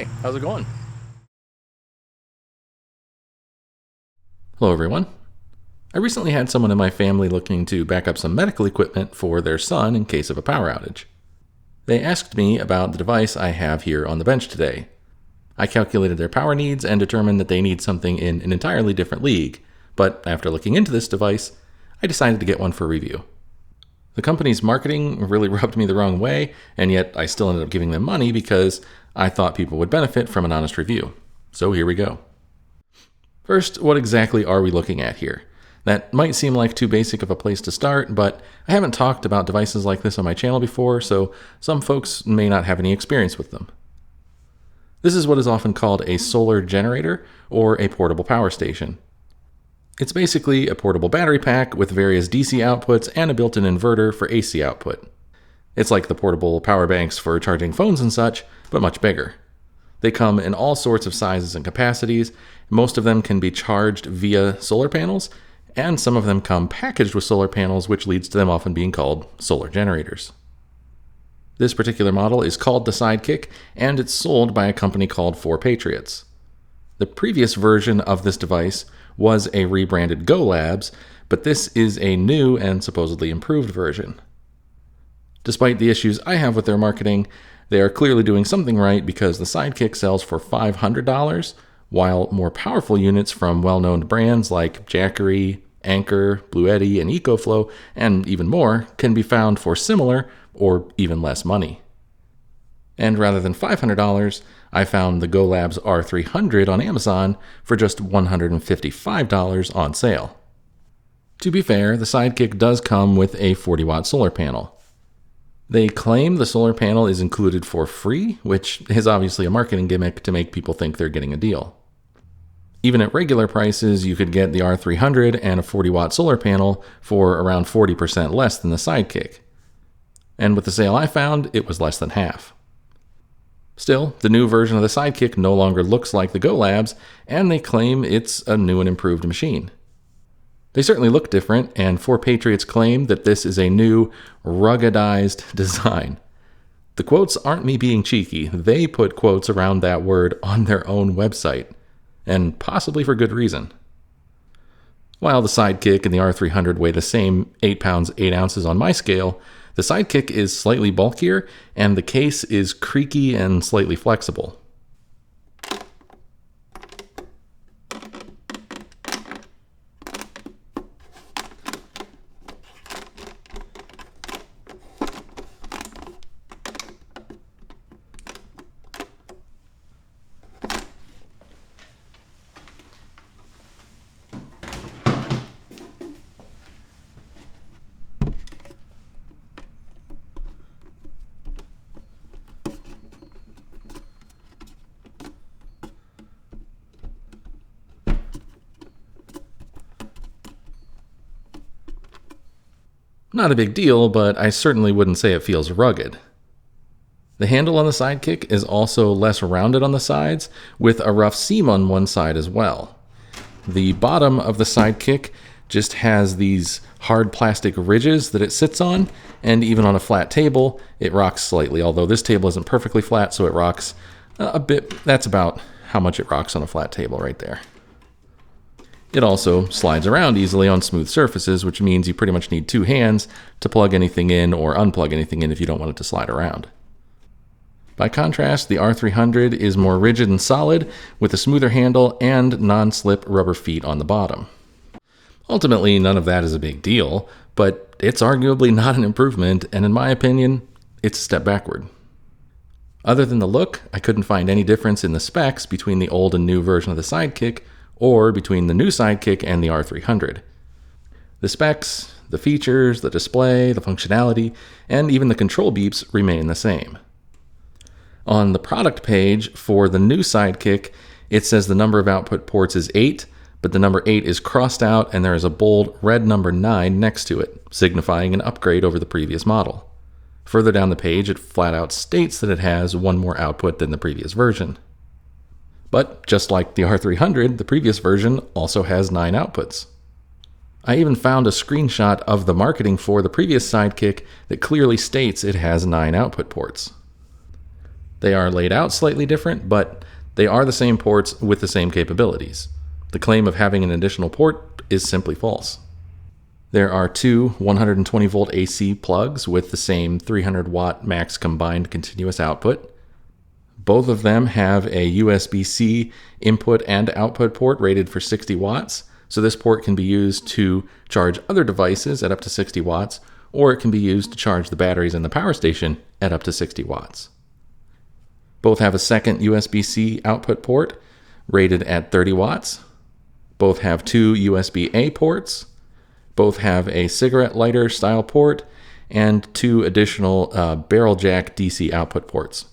Hi, how's it going? Hello everyone. I recently had someone in my family looking to back up some medical equipment for their son in case of a power outage. They asked me about the device I have here on the bench today. I calculated their power needs and determined that they need something in an entirely different league, but after looking into this device, I decided to get one for review. The company's marketing really rubbed me the wrong way, and yet I still ended up giving them money because I thought people would benefit from an honest review. So here we go. First, what exactly are we looking at here? That might seem like too basic of a place to start, but I haven't talked about devices like this on my channel before, so some folks may not have any experience with them. This is what is often called a solar generator or a portable power station. It's basically a portable battery pack with various DC outputs and a built-in inverter for AC output. It's like the portable power banks for charging phones and such, but much bigger. They come in all sorts of sizes and capacities. Most of them can be charged via solar panels, and some of them come packaged with solar panels, which leads to them often being called solar generators. This particular model is called the Sidekick, and it's sold by a company called 4Patriots. The previous version of this device was a rebranded Go Labs, but this is a new and supposedly improved version. Despite the issues I have with their marketing, they are clearly doing something right because the Sidekick sells for $500, while more powerful units from well-known brands like Jackery, Anker, Bluetti, and EcoFlow, and even more, can be found for similar or even less money. And rather than $500, I found the Go Labs R300 on Amazon for just $155 on sale. To be fair, the Sidekick does come with a 40-watt solar panel. They claim the solar panel is included for free, which is obviously a marketing gimmick to make people think they're getting a deal. Even at regular prices, you could get the R300 and a 40-watt solar panel for around 40% less than the Sidekick. And with the sale I found, it was less than half. Still, the new version of the Sidekick no longer looks like the Go Labs, and they claim it's a new and improved machine. They certainly look different, and 4Patriots claim that this is a new, ruggedized design. The quotes aren't me being cheeky. They put quotes around that word on their own website, and possibly for good reason. While the Sidekick and the R300 weigh the same 8 pounds 8 ounces on my scale, the Sidekick is slightly bulkier, and the case is creaky and slightly flexible. Not a big deal, but I certainly wouldn't say it feels rugged. The handle on the Sidekick is also less rounded on the sides, with a rough seam on one side as well. The bottom of the Sidekick just has these hard plastic ridges that it sits on, and even on a flat table, it rocks slightly, although this table isn't perfectly flat, so it rocks a bit. That's about how much it rocks on a flat table right there. It also slides around easily on smooth surfaces, which means you pretty much need two hands to plug anything in or unplug anything in if you don't want it to slide around. By contrast, the R300 is more rigid and solid, with a smoother handle and non-slip rubber feet on the bottom. Ultimately, none of that is a big deal, but it's arguably not an improvement, and in my opinion, it's a step backward. Other than the look, I couldn't find any difference in the specs between the old and new version of the Sidekick, or between the new Sidekick and the R300. The specs, the features, the display, the functionality, and even the control beeps remain the same. On the product page for the new Sidekick, it says the number of output ports is 8, but the number 8 is crossed out and there is a bold red number 9 next to it, signifying an upgrade over the previous model. Further down the page, it flat out states that it has one more output than the previous version. But just like the R300, the previous version also has 9 outputs. I even found a screenshot of the marketing for the previous Sidekick that clearly states it has 9 output ports. They are laid out slightly different, but they are the same ports with the same capabilities. The claim of having an additional port is simply false. There are two 120 volt AC plugs with the same 300 watt max combined continuous output. Both of them have a USB-C input and output port rated for 60 watts, so this port can be used to charge other devices at up to 60 watts, or it can be used to charge the batteries in the power station at up to 60 watts. Both have a second USB-C output port rated at 30 watts. Both have two USB-A ports. Both have a cigarette lighter style port and two additional barrel jack DC output ports.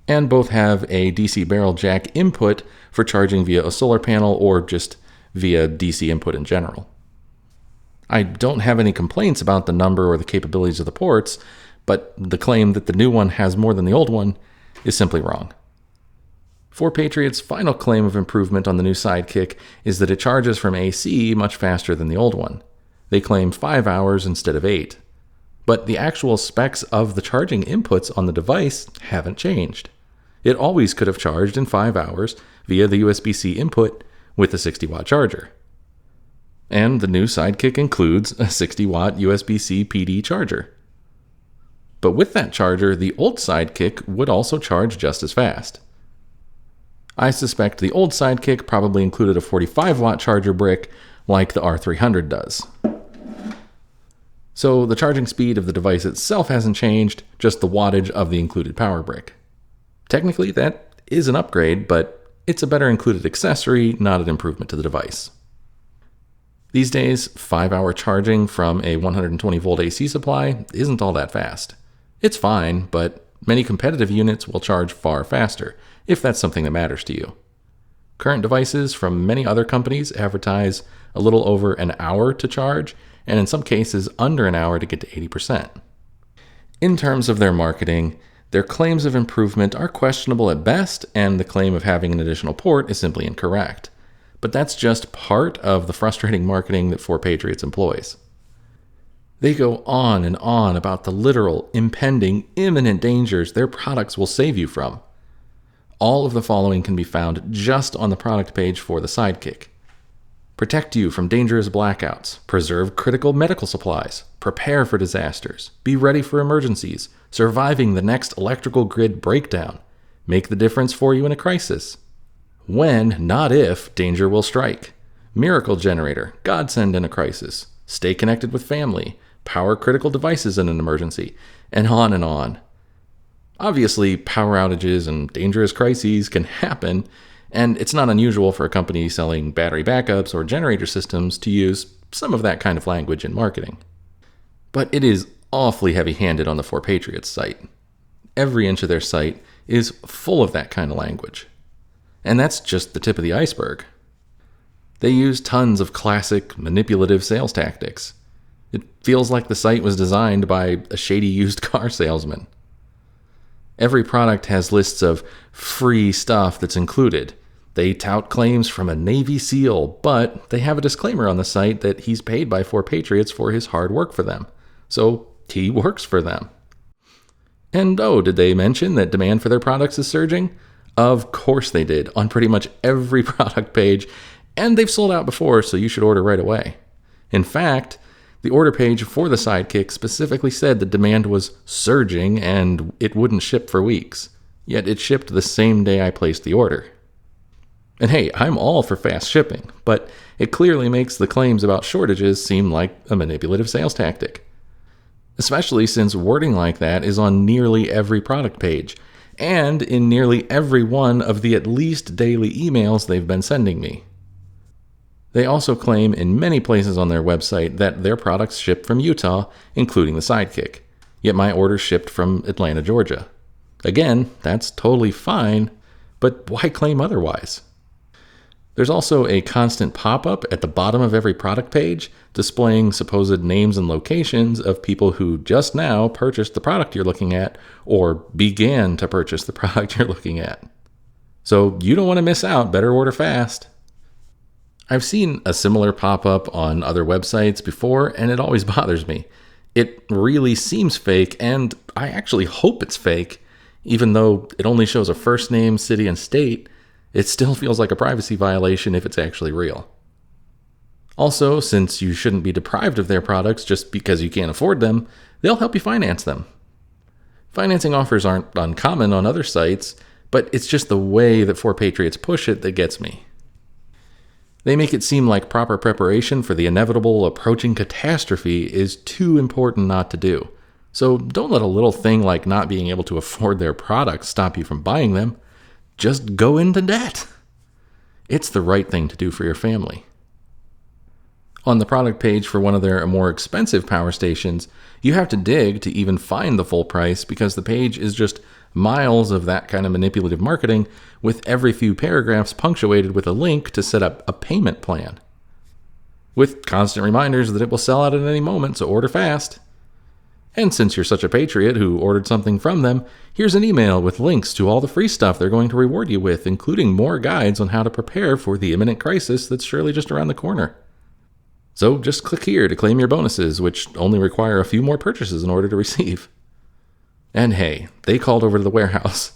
And both have a DC barrel jack input for charging via a solar panel or just via DC input in general. I don't have any complaints about the number or the capabilities of the ports, but the claim that the new one has more than the old one is simply wrong. 4Patriots' final claim of improvement on the new Sidekick is that it charges from AC much faster than the old one. They claim 5 hours instead of 8. But the actual specs of the charging inputs on the device haven't changed. It always could have charged in 5 hours via the USB-C input with a 60-watt charger. And the new Sidekick includes a 60-watt USB-C PD charger. But with that charger, the old Sidekick would also charge just as fast. I suspect the old Sidekick probably included a 45-watt charger brick like the R300 does. So the charging speed of the device itself hasn't changed, just the wattage of the included power brick. Technically, that is an upgrade, but it's a better included accessory, not an improvement to the device. These days, 5-hour charging from a 120 volt AC supply isn't all that fast. It's fine, but many competitive units will charge far faster, if that's something that matters to you. Current devices from many other companies advertise a little over an hour to charge, and in some cases under an hour to get to 80%. In terms of their marketing, their claims of improvement are questionable at best, and the claim of having an additional port is simply incorrect. But that's just part of the frustrating marketing that 4Patriots employs. They go on and on about the literal, impending, imminent dangers their products will save you from. All of the following can be found just on the product page for the Sidekick. Protect you from dangerous blackouts, preserve critical medical supplies, prepare for disasters, be ready for emergencies, surviving the next electrical grid breakdown, make the difference for you in a crisis. When, not if, danger will strike. Miracle generator, godsend in a crisis. Stay connected with family. Power critical devices in an emergency. And on and on. Obviously, power outages and dangerous crises can happen, and it's not unusual for a company selling battery backups or generator systems to use some of that kind of language in marketing. But it is awfully heavy-handed on the 4Patriots site. Every inch of their site is full of that kind of language. And that's just the tip of the iceberg. They use tons of classic manipulative sales tactics. It feels like the site was designed by a shady used car salesman. Every product has lists of free stuff that's included. They tout claims from a Navy SEAL, but they have a disclaimer on the site that he's paid by 4Patriots for his hard work for them. So he works for them. And oh, did they mention that demand for their products is surging? Of course they did, on pretty much every product page, and they've sold out before, so you should order right away. In fact, the order page for the Sidekick specifically said that demand was surging and it wouldn't ship for weeks, yet it shipped the same day I placed the order. And hey, I'm all for fast shipping, but it clearly makes the claims about shortages seem like a manipulative sales tactic. Especially since wording like that is on nearly every product page, and in nearly every one of the at least daily emails they've been sending me. They also claim in many places on their website that their products ship from Utah, including the Sidekick, yet my order shipped from Atlanta, Georgia. Again, that's totally fine, but why claim otherwise? There's also a constant pop-up at the bottom of every product page displaying supposed names and locations of people who just now purchased the product you're looking at or began to purchase the product you're looking at. So you don't want to miss out, better order fast. I've seen a similar pop-up on other websites before, and it always bothers me. It really seems fake, and I actually hope it's fake, Even though it only shows a first name, city, and state, it still feels like a privacy violation if it's actually real. Also, since you shouldn't be deprived of their products just because you can't afford them, they'll help you finance them. Financing offers aren't uncommon on other sites, but it's just the way that 4Patriots push it that gets me. They make it seem like proper preparation for the inevitable approaching catastrophe is too important not to do. So don't let a little thing like not being able to afford their products stop you from buying them. Just go into debt. It's the right thing to do for your family. On the product page for one of their more expensive power stations, you have to dig to even find the full price because the page is just miles of that kind of manipulative marketing with every few paragraphs punctuated with a link to set up a payment plan. With constant reminders that it will sell out at any moment, so order fast. And since you're such a patriot who ordered something from them, here's an email with links to all the free stuff they're going to reward you with, including more guides on how to prepare for the imminent crisis that's surely just around the corner. So just click here to claim your bonuses, which only require a few more purchases in order to receive. And hey, they called over to the warehouse.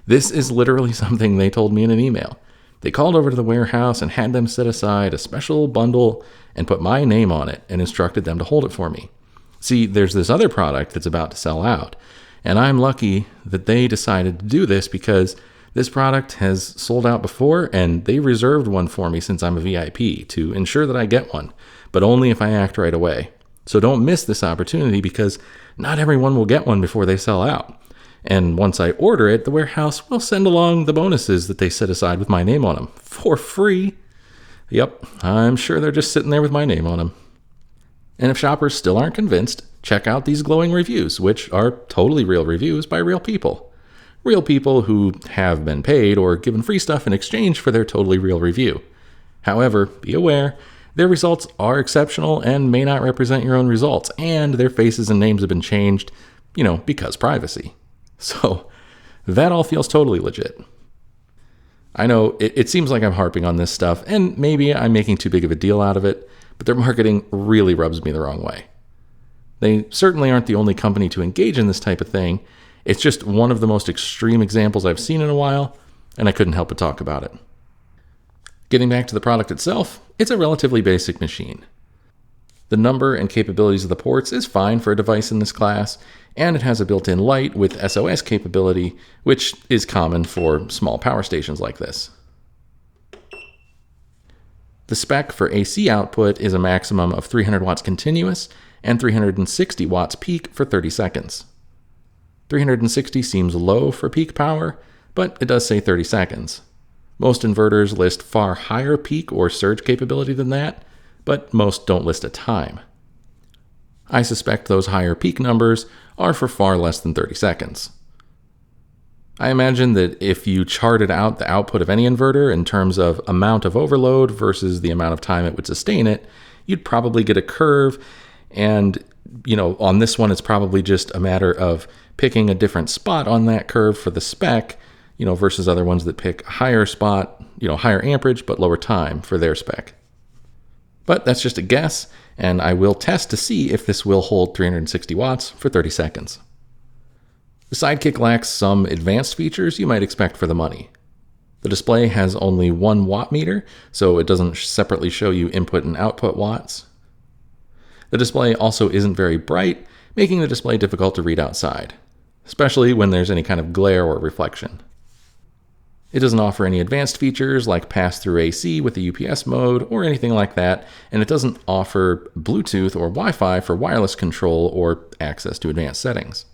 This is literally something they told me in an email. They called over to the warehouse and had them set aside a special bundle and put my name on it and instructed them to hold it for me. See, there's this other product that's about to sell out, and I'm lucky that they decided to do this because this product has sold out before, and they reserved one for me since I'm a VIP to ensure that I get one, but only if I act right away. So don't miss this opportunity because not everyone will get one before they sell out. And once I order it, the warehouse will send along the bonuses that they set aside with my name on them for free. Yep, I'm sure they're just sitting there with my name on them. And if shoppers still aren't convinced, check out these glowing reviews, which are totally real reviews by real people. Real people who have been paid or given free stuff in exchange for their totally real review. However, be aware, their results are exceptional and may not represent your own results, and their faces and names have been changed, because privacy. So, that all feels totally legit. I know it seems like I'm harping on this stuff, and maybe I'm making too big of a deal out of it, but their marketing really rubs me the wrong way. They certainly aren't the only company to engage in this type of thing. It's just one of the most extreme examples I've seen in a while, and I couldn't help but talk about it. Getting back to the product itself, it's a relatively basic machine. The number and capabilities of the ports is fine for a device in this class, and it has a built-in light with SOS capability, which is common for small power stations like this. The spec for AC output is a maximum of 300 watts continuous and 360 watts peak for 30 seconds. 360 seems low for peak power, but it does say 30 seconds. Most inverters list far higher peak or surge capability than that, but most don't list a time. I suspect those higher peak numbers are for far less than 30 seconds. I imagine that if you charted out the output of any inverter in terms of amount of overload versus the amount of time it would sustain it, you'd probably get a curve. And, on this one, it's probably just a matter of picking a different spot on that curve for the spec, versus other ones that pick a higher spot, higher amperage, but lower time for their spec. But that's just a guess, and I will test to see if this will hold 360 watts for 30 seconds. The Sidekick lacks some advanced features you might expect for the money. The display has only 1 watt meter, so it doesn't separately show you input and output watts. The display also isn't very bright, making the display difficult to read outside, especially when there's any kind of glare or reflection. It doesn't offer any advanced features like pass-through AC with the UPS mode or anything like that, and it doesn't offer Bluetooth or Wi-Fi for wireless control or access to advanced settings.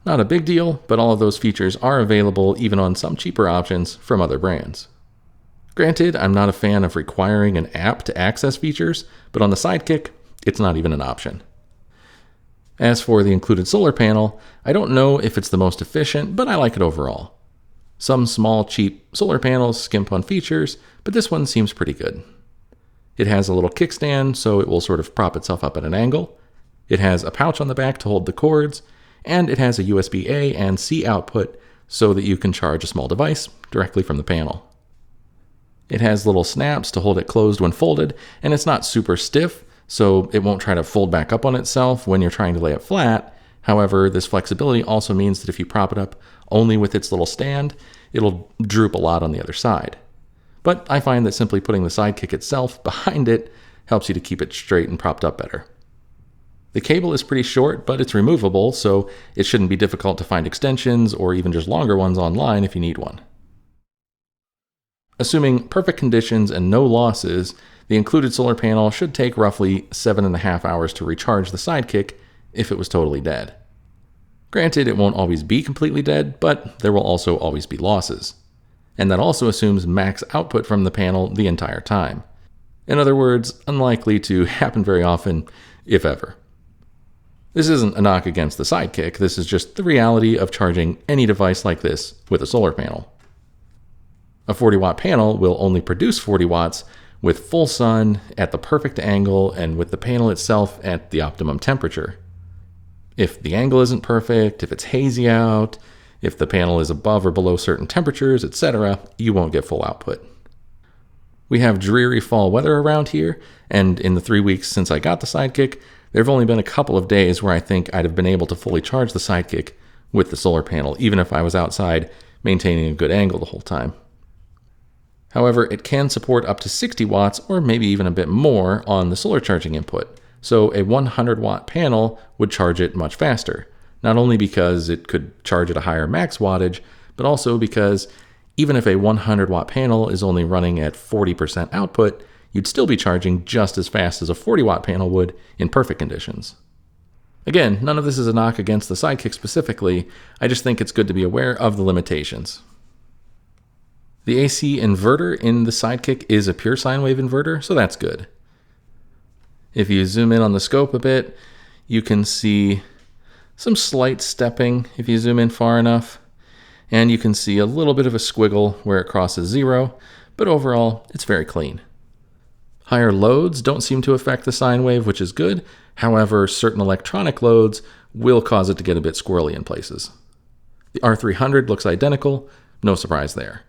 Not a big deal, but all of those features are available even on some cheaper options from other brands. Granted, I'm not a fan of requiring an app to access features, but on the Sidekick, it's not even an option. As for the included solar panel, I don't know if it's the most efficient, but I like it overall. Some small, cheap solar panels skimp on features, but this one seems pretty good. It has a little kickstand, so it will sort of prop itself up at an angle. It has a pouch on the back to hold the cords, and it has a USB-A and C output so that you can charge a small device directly from the panel. It has little snaps to hold it closed when folded, and it's not super stiff, so it won't try to fold back up on itself when you're trying to lay it flat, However, this flexibility also means that if you prop it up only with its little stand, it'll droop a lot on the other side. But I find that simply putting the Sidekick itself behind it helps you to keep it straight and propped up better. The cable is pretty short, but it's removable, so it shouldn't be difficult to find extensions or even just longer ones online if you need one. Assuming perfect conditions and no losses, the included solar panel should take roughly 7.5 hours to recharge the Sidekick if it was totally dead. Granted, it won't always be completely dead, but there will also always be losses. And that also assumes max output from the panel the entire time. In other words, unlikely to happen very often, if ever. This isn't a knock against the Sidekick, this is just the reality of charging any device like this with a solar panel. A 40-watt panel will only produce 40 watts with full sun at the perfect angle and with the panel itself at the optimum temperature. If the angle isn't perfect, if it's hazy out, if the panel is above or below certain temperatures, etc., you won't get full output. We have dreary fall weather around here, and in the 3 weeks since I got the Sidekick, there have only been a couple of days where I think I'd have been able to fully charge the Sidekick with the solar panel, even if I was outside maintaining a good angle the whole time. However, it can support up to 60 watts or maybe even a bit more on the solar charging input, so a 100-watt panel would charge it much faster, not only because it could charge at a higher max wattage, but also because even if a 100-watt panel is only running at 40% output, you'd still be charging just as fast as a 40-watt panel would in perfect conditions. Again, none of this is a knock against the Sidekick specifically, I just think it's good to be aware of the limitations. The AC inverter in the Sidekick is a pure sine wave inverter, so that's good. If you zoom in on the scope a bit, you can see some slight stepping if you zoom in far enough, and you can see a little bit of a squiggle where it crosses 0, but overall, it's very clean. Higher loads don't seem to affect the sine wave, which is good. However, certain electronic loads will cause it to get a bit squirrely in places. The R300 looks identical, no surprise there.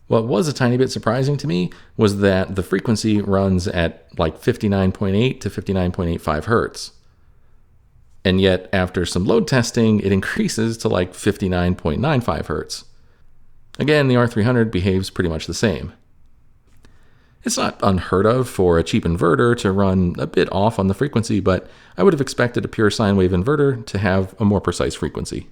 What was a tiny bit surprising to me was that the frequency runs at like 59.8 to 59.85 hertz. And yet, after some load testing, it increases to like 59.95 hertz. Again, the R300 behaves pretty much the same. It's not unheard of for a cheap inverter to run a bit off on the frequency, but I would have expected a pure sine wave inverter to have a more precise frequency.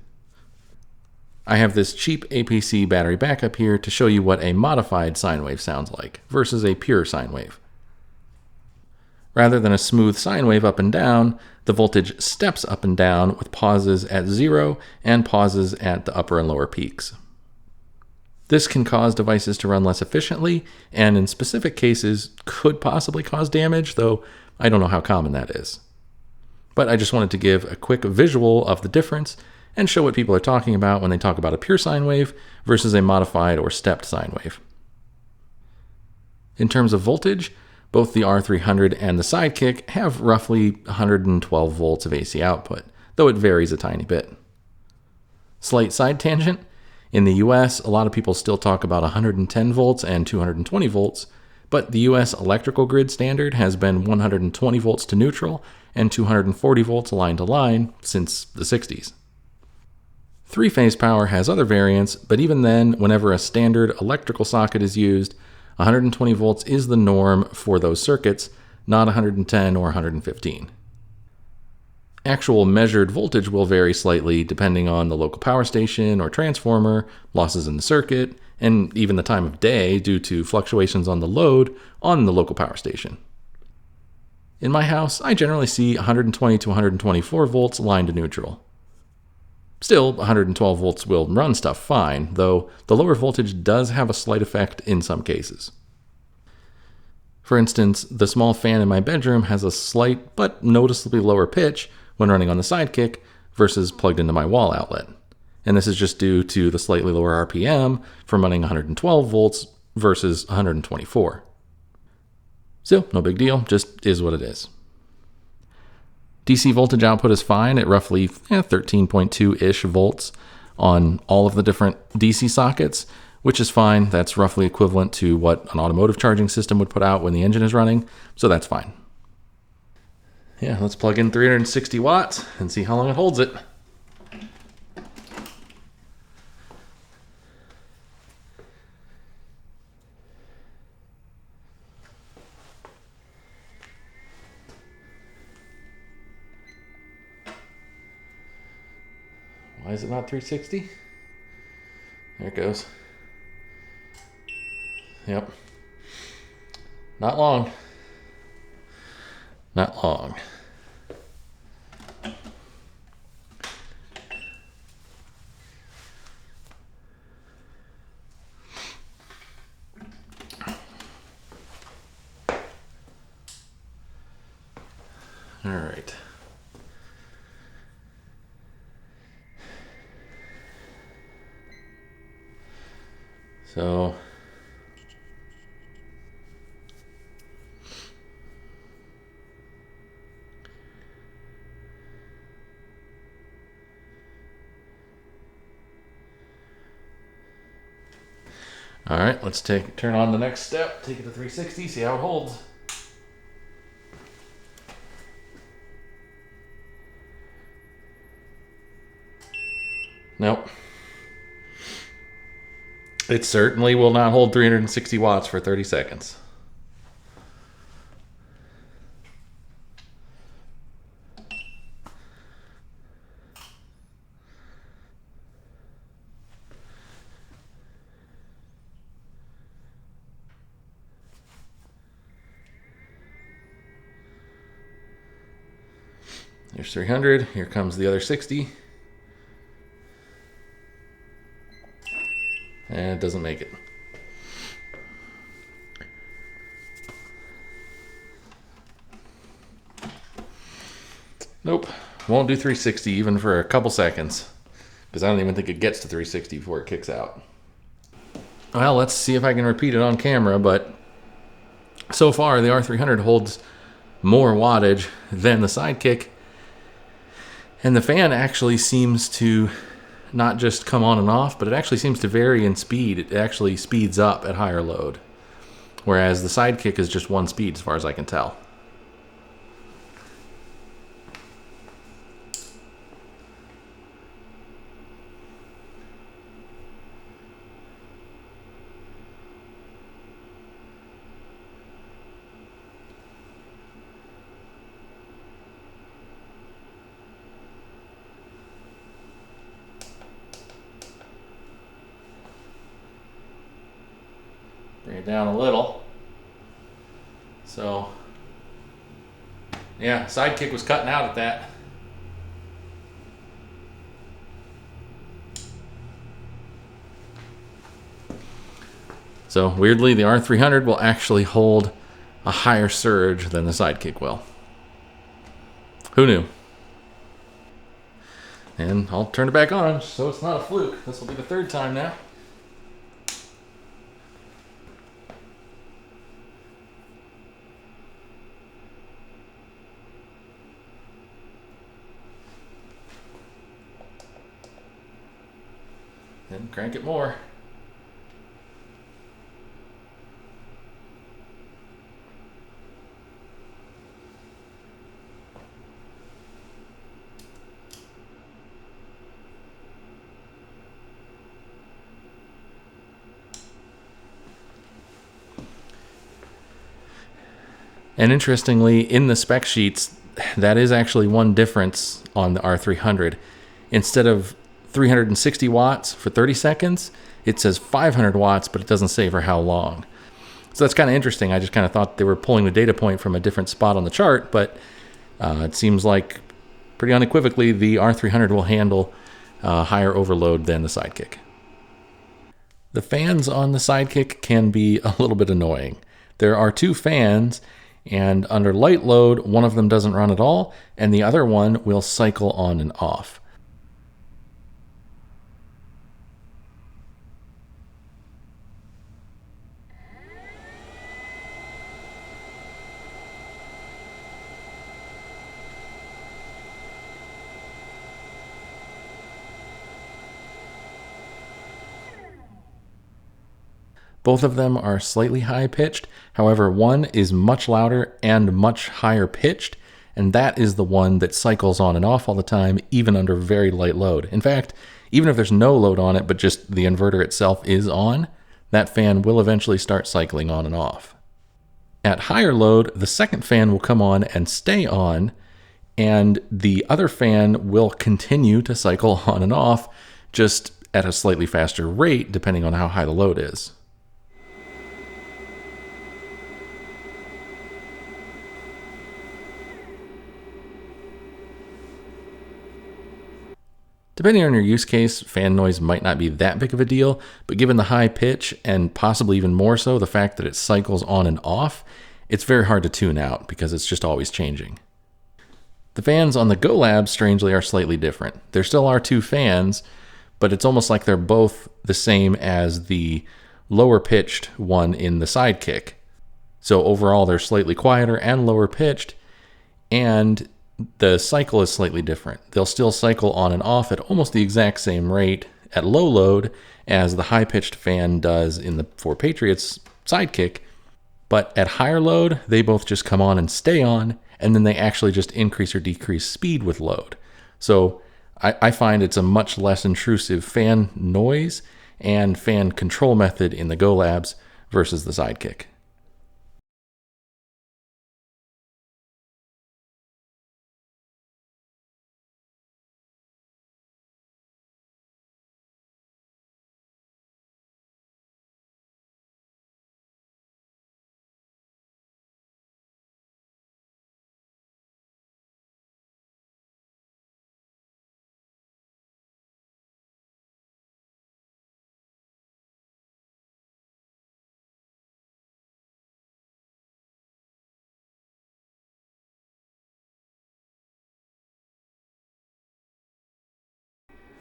I have this cheap APC battery backup here to show you what a modified sine wave sounds like versus a pure sine wave. Rather than a smooth sine wave up and down, the voltage steps up and down with pauses at 0 and pauses at the upper and lower peaks. This can cause devices to run less efficiently, and in specific cases could possibly cause damage, though I don't know how common that is. But I just wanted to give a quick visual of the difference and show what people are talking about when they talk about a pure sine wave versus a modified or stepped sine wave. In terms of voltage, both the R300 and the Sidekick have roughly 112 volts of AC output, though it varies a tiny bit. Slight side tangent, in the US, a lot of people still talk about 110 volts and 220 volts, but the US electrical grid standard has been 120 volts to neutral and 240 volts line to line since the 60s. Three-phase power has other variants, but even then, whenever a standard electrical socket is used, 120 volts is the norm for those circuits, not 110 or 115. Actual measured voltage will vary slightly depending on the local power station or transformer, losses in the circuit, and even the time of day due to fluctuations on the load on the local power station. In my house, I generally see 120 to 124 volts line to neutral. Still, 112 volts will run stuff fine, though the lower voltage does have a slight effect in some cases. For instance, the small fan in my bedroom has a slight but noticeably lower pitch when running on the Sidekick versus plugged into my wall outlet. And this is just due to the slightly lower RPM from running 112 volts versus 124. Still, no big deal, just is what it is. DC voltage output is fine at roughly 13.2-ish volts on all of the different DC sockets, which is fine. That's roughly equivalent to what an automotive charging system would put out when the engine is running, so that's fine. Yeah, let's plug in 360 watts and see how long it holds it. Why is it not 360? There it goes. Yep. Not long. Not long. All right. So all right, let's turn on the next step, take it to 360, see how it holds. Nope. It certainly will not hold 360 watts for 30 seconds. There's 300. Here comes the other 60. And it doesn't make it. Nope. Won't do 360 even for a couple seconds. Because I don't even think it gets to 360 before it kicks out. Well, let's see if I can repeat it on camera, but so far the R300 holds more wattage than the Sidekick. And the fan actually seems to not just come on and off, but it actually seems to vary in speed. It actually speeds up at higher load. Whereas the Sidekick is just one speed as far as I can tell. Bring it down a little. So, yeah, Sidekick was cutting out at that. So, weirdly, the R300 will actually hold a higher surge than the Sidekick will. Who knew? And I'll turn it back on, so it's not a fluke. This will be the third time now. And crank it more. And interestingly, in the spec sheets, that is actually one difference on the R300. Instead of 360 watts for 30 seconds, it says 500 watts, but it doesn't say for how long. So that's kind of interesting. I just kind of thought they were pulling the data point from a different spot on the chart, but it seems like pretty unequivocally the R300 will handle higher overload than the Sidekick. The fans on the Sidekick can be a little bit annoying. There are two fans, and under light load, one of them doesn't run at all, and the other one will cycle on and off. Both of them are slightly high pitched. However, one is much louder and much higher pitched, and that is the one that cycles on and off all the time, even under very light load. In fact, even if there's no load on it, but just the inverter itself is on, that fan will eventually start cycling on and off. At higher load, the second fan will come on and stay on, and the other fan will continue to cycle on and off, just at a slightly faster rate, depending on how high the load is. Depending on your use case, fan noise might not be that big of a deal, but given the high pitch, and possibly even more so the fact that it cycles on and off, it's very hard to tune out because it's just always changing. The fans on the Go Lab, strangely, are slightly different. There still are two fans, but it's almost like they're both the same as the lower pitched one in the Sidekick. So overall, they're slightly quieter and lower pitched, and the cycle is slightly different. They'll still cycle on and off at almost the exact same rate at low load as the high-pitched fan does in the 4Patriots Sidekick, but at higher load, they both just come on and stay on, and then they actually just increase or decrease speed with load. So I find it's a much less intrusive fan noise and fan control method in the Go Labs versus the Sidekick.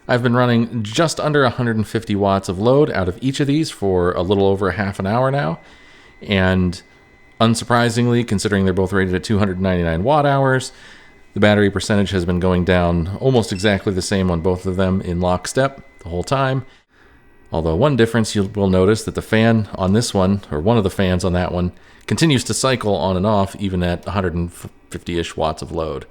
I've been running just under 150 watts of load out of each of these for a little over a half an hour now, and unsurprisingly, considering they're both rated at 299 watt hours, the battery percentage has been going down almost exactly the same on both of them in lockstep the whole time. Although one difference, you will notice that the fan on this one, or one of the fans on that one, continues to cycle on and off even at 150-ish watts of load.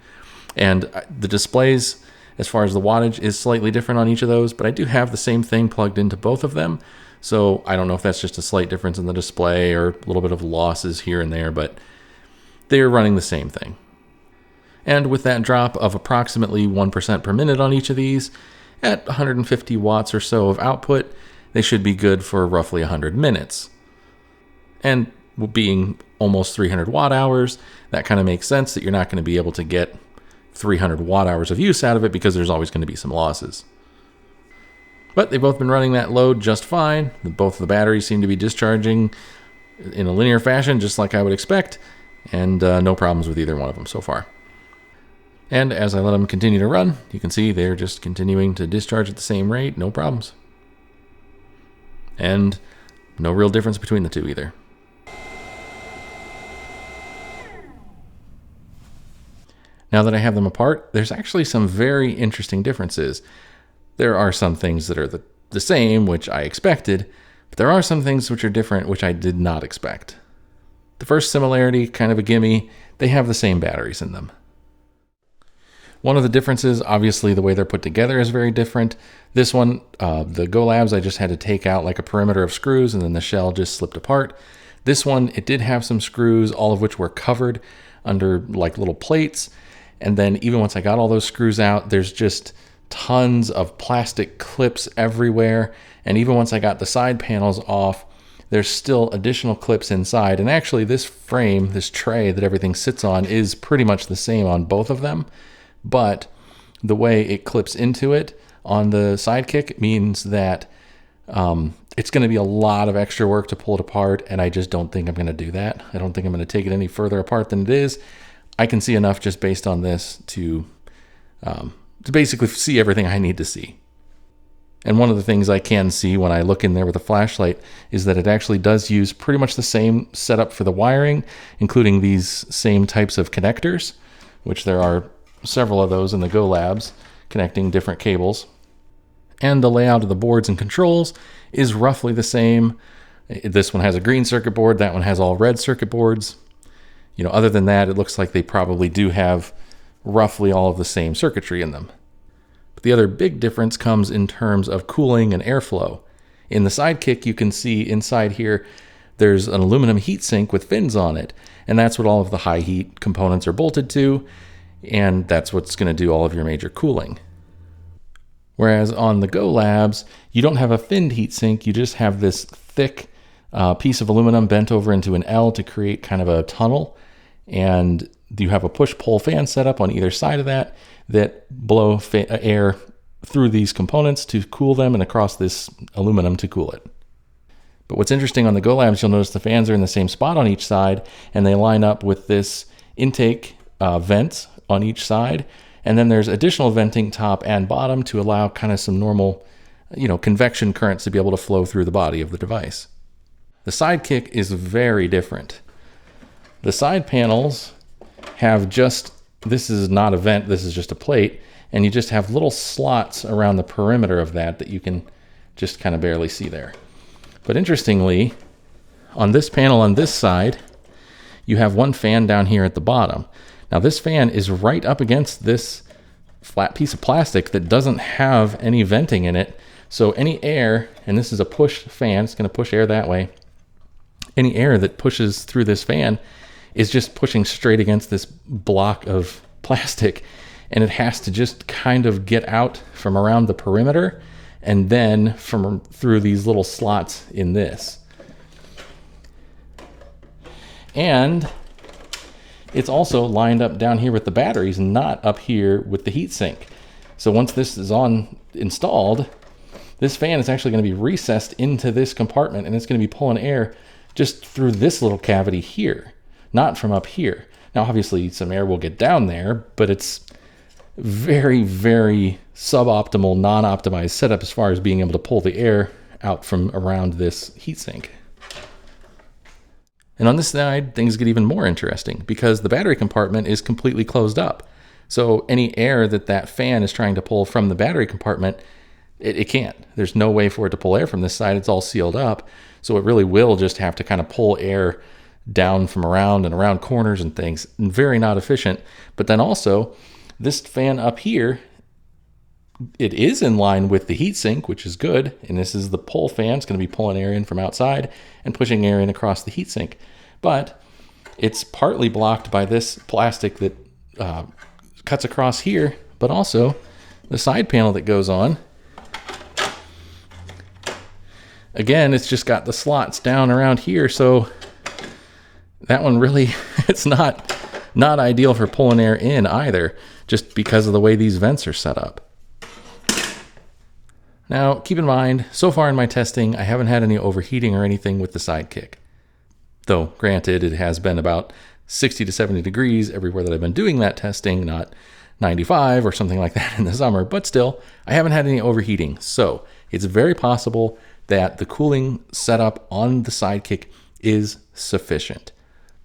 And the displays, as far as the wattage, is slightly different on each of those, but I do have the same thing plugged into both of them. So I don't know if that's just a slight difference in the display or a little bit of losses here and there, but they're running the same thing. And with that drop of approximately 1% per minute on each of these, at 150 watts or so of output, they should be good for roughly 100 minutes. And being almost 300 watt hours, that kind of makes sense that you're not going to be able to get 300 watt hours of use out of it because there's always going to be some losses. But they've both been running that load just fine. Both of the batteries seem to be discharging in a linear fashion, just like I would expect, and no problems with either one of them so far. And as I let them continue to run, you can see they're just continuing to discharge at the same rate, no problems. And no real difference between the two either. Now that I have them apart, there's actually some very interesting differences. There are some things that are the same, which I expected, but there are some things which are different, which I did not expect. The first similarity, kind of a gimme, they have the same batteries in them. One of the differences, obviously the way they're put together is very different. This one, the Go Labs, I just had to take out like a perimeter of screws and then the shell just slipped apart. This one, it did have some screws, all of which were covered under like little plates. And then even once I got all those screws out, there's just tons of plastic clips everywhere. And even once I got the side panels off, there's still additional clips inside. And actually this frame, this tray that everything sits on, is pretty much the same on both of them. But the way it clips into it on the Sidekick means that it's going to be a lot of extra work to pull it apart. And I just don't think I'm going to do that. I don't think I'm going to take it any further apart than it is. I can see enough just based on this to basically see everything I need to see. And one of the things I can see when I look in there with a flashlight is that it actually does use pretty much the same setup for the wiring, including these same types of connectors, which there are several of those in the Go Labs connecting different cables. And the layout of the boards and controls is roughly the same. This one has a green circuit board, that one has all red circuit boards. Other than that, it looks like they probably do have roughly all of the same circuitry in them. But the other big difference comes in terms of cooling and airflow. In the Sidekick, you can see inside here, there's an aluminum heatsink with fins on it, and that's what all of the high heat components are bolted to, and that's what's going to do all of your major cooling. Whereas on the Go Labs, you don't have a finned heatsink, you just have this thick piece of aluminum bent over into an L to create kind of a tunnel, and you have a push-pull fan set up on either side of that blow air through these components to cool them and across this aluminum to cool it. But what's interesting on the Go Labs, you'll notice the fans are in the same spot on each side, and they line up with this intake vents on each side. And then there's additional venting top and bottom to allow kind of some normal, convection currents to be able to flow through the body of the device. The Sidekick is very different. The side panels have this is not a vent, this is just a plate, and you just have little slots around the perimeter of that you can just kind of barely see there. But interestingly, on this panel on this side, you have one fan down here at the bottom. Now this fan is right up against this flat piece of plastic that doesn't have any venting in it. So any air, and this is a push fan, it's going to push air that way. Any air that pushes through this fan is just pushing straight against this block of plastic, and it has to just kind of get out from around the perimeter and then from through these little slots in this. And it's also lined up down here with the batteries, not up here with the heatsink. So once this is installed, this fan is actually going to be recessed into this compartment, and it's going to be pulling air just through this little cavity here, not from up here. Now, obviously, some air will get down there, but it's very, very suboptimal, non-optimized setup as far as being able to pull the air out from around this heatsink. And on this side, things get even more interesting because the battery compartment is completely closed up. So any air that fan is trying to pull from the battery compartment, it can't. There's no way for it to pull air from this side. It's all sealed up. So it really will just have to kind of pull air down from around and around corners and things. And very not efficient. But then also, this fan up here, it is in line with the heatsink, which is good. And this is the pull fan. It's going to be pulling air in from outside and pushing air in across the heatsink. But it's partly blocked by this plastic that cuts across here, but also the side panel that goes on. Again, it's just got the slots down around here, so that one really, it's not ideal for pulling air in either, just because of the way these vents are set up. Now, keep in mind, so far in my testing, I haven't had any overheating or anything with the Sidekick. Though, granted, it has been about 60 to 70 degrees everywhere that I've been doing that testing, not 95 or something like that in the summer, but still, I haven't had any overheating. So, it's very possible that the cooling setup on the Sidekick is sufficient.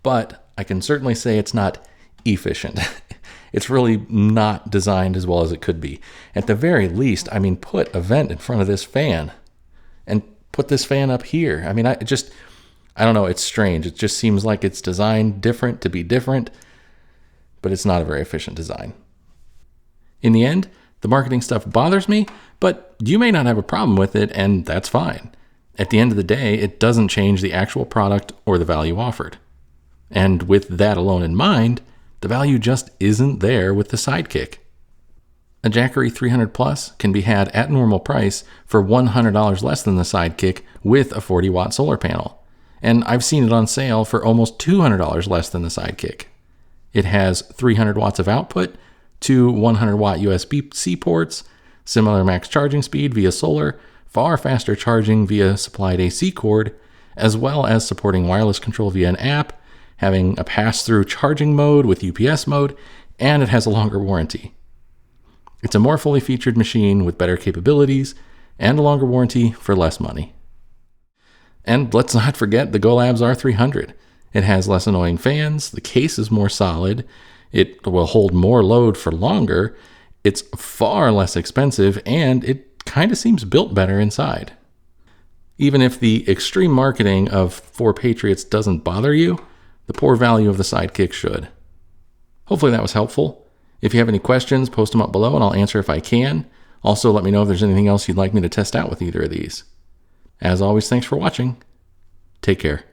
But I can certainly say it's not efficient. It's really not designed as well as it could be. At the very least, put a vent in front of this fan and put this fan up here. I don't know, it's strange. It just seems like it's designed different to be different, but it's not a very efficient design. In the end, the marketing stuff bothers me, but you may not have a problem with it, and that's fine. At the end of the day, it doesn't change the actual product or the value offered. And with that alone in mind, the value just isn't there with the Sidekick. A Jackery 300 Plus can be had at normal price for $100 less than the Sidekick with a 40-watt solar panel. And I've seen it on sale for almost $200 less than the Sidekick. It has 300 watts of output, 2 100-watt USB-C ports, similar max charging speed via solar, far faster charging via supplied AC cord, as well as supporting wireless control via an app, having a pass-through charging mode with UPS mode, and it has a longer warranty. It's a more fully featured machine with better capabilities and a longer warranty for less money. And let's not forget the Go Labs R300. It has less annoying fans, the case is more solid, it will hold more load for longer, it's far less expensive, and it kind of seems built better inside. Even if the extreme marketing of 4Patriots doesn't bother you, The poor value of the Sidekick should. Hopefully that was helpful. If you have any questions, post them up below and I'll answer if I can. Also, let me know if there's anything else you'd like me to test out with either of these. As always, thanks for watching. Take care.